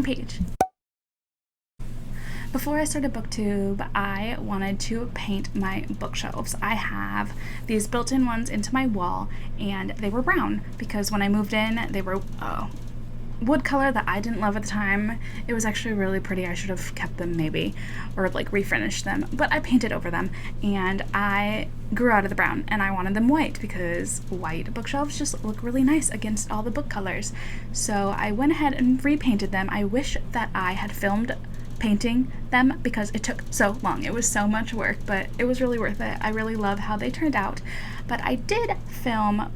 Instagram page. Before I started BookTube, I wanted to paint my bookshelves. I have these built-in ones into my wall, and they were brown because when I moved in, they were wood color that I didn't love at the time. It was actually really pretty. I should have kept them maybe, or like refinished them, but I painted over them, and I grew out of the brown, and I wanted them white because white bookshelves just look really nice against all the book colors. So I went ahead and repainted them. I wish that I had filmed painting them because it took so long. It was so much work, but it was really worth it. I really love how they turned out. But I did film,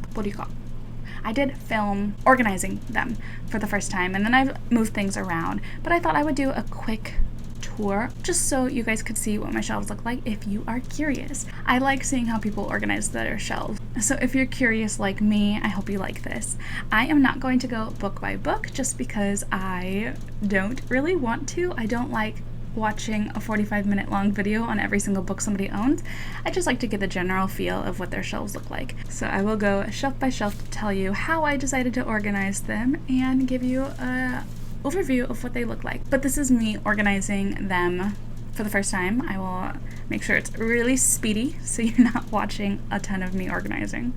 I did film organizing them for the first time, and then I've moved things around. But I thought I would do a quick tour just so you guys could see what my shelves look like if you are curious. I like seeing how people organize their shelves. So if you're curious like me, I hope you like this. I am not going to go book by book just because I don't really want to. I don't like watching a 45-minute long video on every single book somebody owns. I just like to get the general feel of what their shelves look like. So I will go shelf by shelf to tell you how I decided to organize them and give you a overview of what they look like. But this is me organizing them for the first time. I will make sure it's really speedy so you're not watching a ton of me organizing.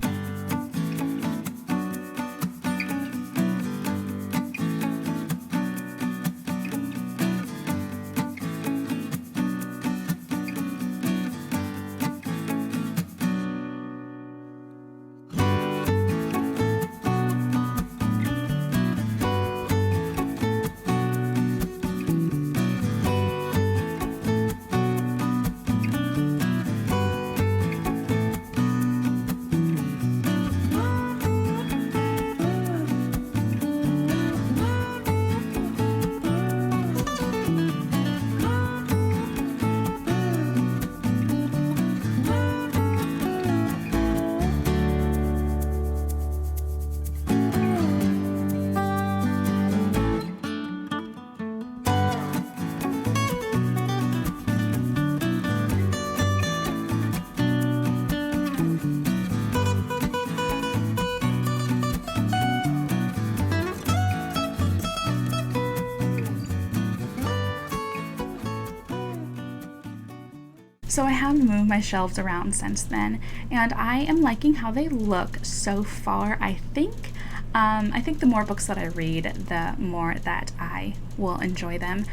So I have moved my shelves around since then, and I am liking how they look so far. I think the more books that I read, the more that I will enjoy them.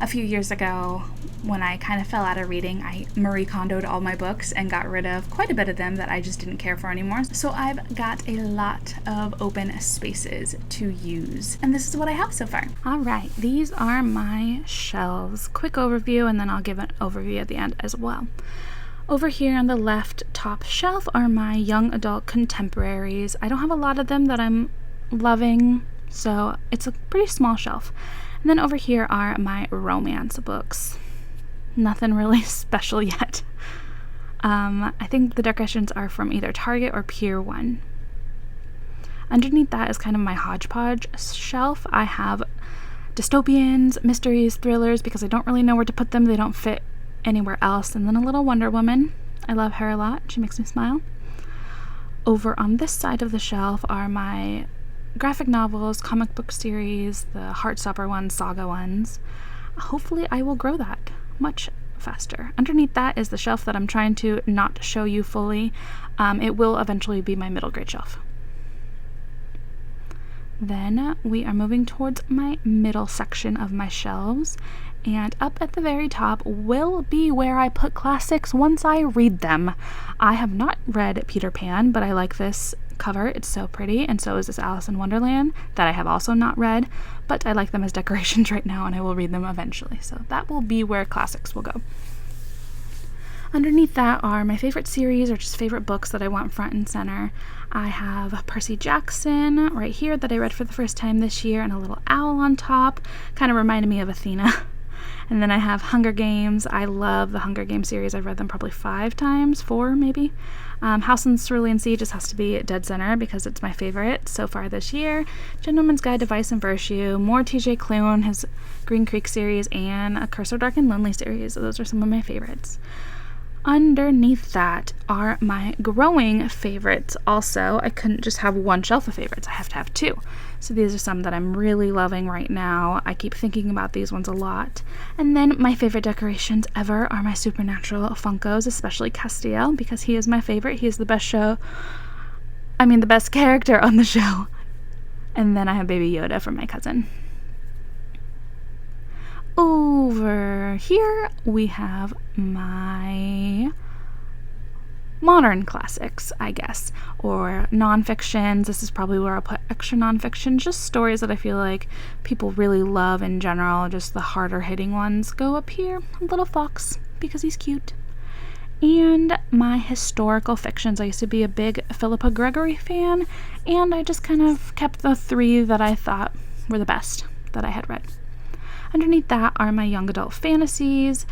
A few years ago, when I kind of fell out of reading, I Marie Kondo'd all my books and got rid of quite a bit of them that I just didn't care for anymore. So I've got a lot of open spaces to use, and this is what I have so far. All right, these are my shelves. Quick overview, and then I'll give an overview at the end as well. Over here on the left top shelf are my young adult contemporaries. I don't have a lot of them that I'm loving, so it's a pretty small shelf. And then over here are my romance books. Nothing really special yet. I think the decorations are from either Target or Pier 1. Underneath that is kind of my hodgepodge shelf. I have dystopians, mysteries, thrillers, because I don't really know where to put them. They don't fit anywhere else. And then a little Wonder Woman. I love her a lot. She makes me smile. Over on this side of the shelf are my graphic novels, comic book series, the Heartstopper ones, saga ones. Hopefully I will grow that much faster. Underneath that is the shelf that I'm trying to not show you fully. It will eventually be my middle grade shelf. Then we are moving towards my middle section of my shelves, and up at the very top will be where I put classics once I read them. I have not read Peter Pan, but I like this cover. It's so pretty, and so is this Alice in Wonderland that I have also not read, but I like them as decorations right now, and I will read them eventually. So that will be where classics will go. Underneath that are my favorite series or just favorite books that I want front and center. I have Percy Jackson right here that I read for the first time this year, and a little owl on top. Kind of reminded me of Athena. And then I have Hunger Games. I love the Hunger Games series. I've read them probably 5 times, 4 maybe. House and Cerulean Sea just has to be dead center because it's my favorite so far this year. Gentleman's Guide to Vice and Virtue, more T.J. Klune, his Green Creek series, and A Curse of Dark and Lonely series. So those are some of my favorites. Underneath that are my growing favorites also. I couldn't just have one shelf of favorites, I have to have two. So these are some that I'm really loving right now. I keep thinking about these ones a lot. And then my favorite decorations ever are my Supernatural Funkos, especially Castiel, because he is my favorite. He is the best the best character on the show. And then I have Baby Yoda from my cousin. Over here we have my modern classics, I guess, or nonfictions. This is probably where I'll put extra nonfiction, just stories that I feel like people really love in general, just the harder hitting ones go up here. Little Fox, because he's cute. And my historical fictions. I used to be a big Philippa Gregory fan, and I just kind of kept the three that I thought were the best that I had read. Underneath that are my young adult fantasies.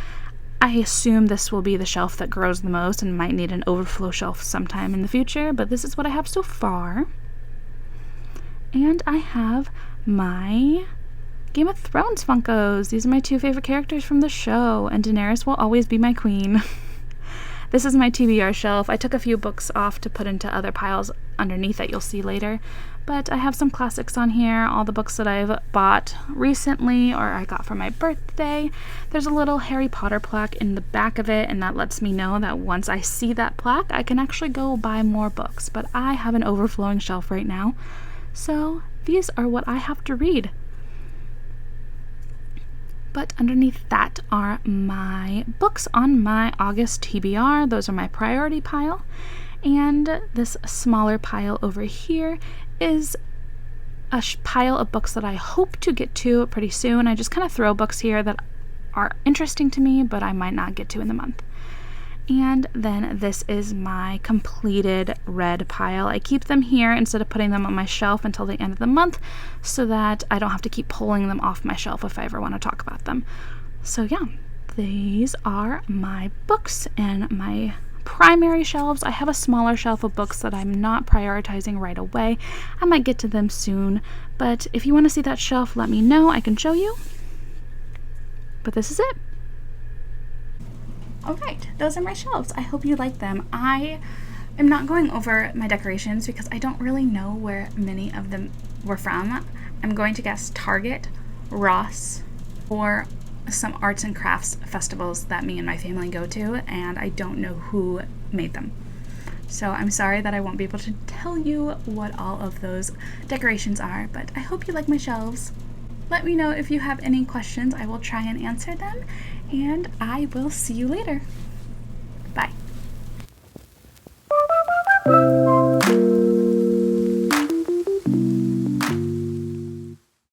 I assume this will be the shelf that grows the most and might need an overflow shelf sometime in the future, but this is what I have so far. And I have my Game of Thrones Funkos. These are my two favorite characters from the show, and Daenerys will always be my queen. This is my TBR shelf. I took a few books off to put into other piles underneath that you'll see later, but I have some classics on here, all the books that I've bought recently or I got for my birthday. There's a little Harry Potter plaque in the back of it, and that lets me know that once I see that plaque, I can actually go buy more books, but I have an overflowing shelf right now, so these are what I have to read. But underneath that are my books on my August TBR. Those are my priority pile. And this smaller pile over here is a pile of books that I hope to get to pretty soon. I just kind of throw books here that are interesting to me, but I might not get to in the month. And then this is my completed red pile. I keep them here instead of putting them on my shelf until the end of the month so that I don't have to keep pulling them off my shelf if I ever want to talk about them. So yeah, these are my books and my primary shelves. I have a smaller shelf of books that I'm not prioritizing right away. I might get to them soon, but if you want to see that shelf, let me know. I can show you. But this is it. Alright, those are my shelves. I hope you like them. I am not going over my decorations because I don't really know where many of them were from. I'm going to guess Target, Ross, or some arts and crafts festivals that me and my family go to, and I don't know who made them. So I'm sorry that I won't be able to tell you what all of those decorations are, but I hope you like my shelves. Let me know if you have any questions. I will try and answer them, and I will see you later.